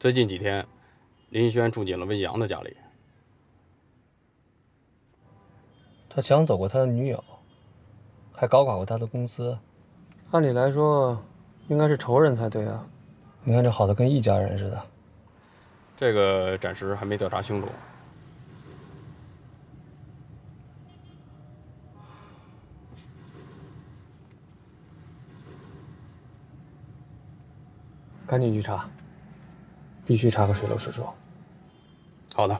最近几天，林轩住进了温阳的家里。他抢走过他的女友，还搞垮过他的公司，按理来说，应该是仇人才对啊。你看这好的跟一家人似的。这个暂时还没调查清楚。赶紧去查，必须查个水落石出。好的。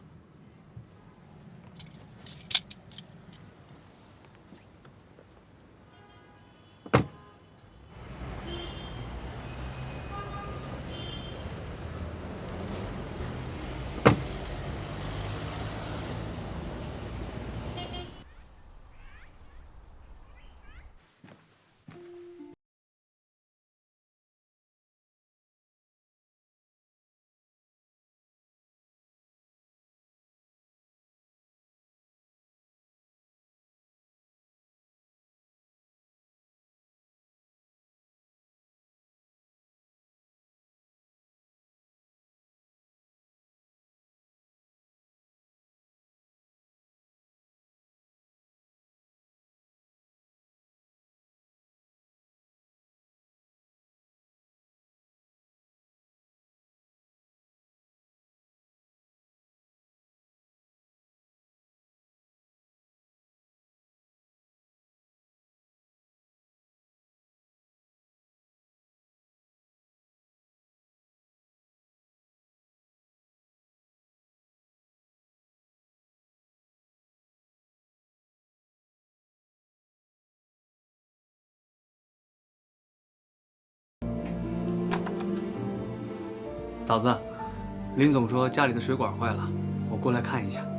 嫂子，林总说家里的水管坏了，我过来看一下。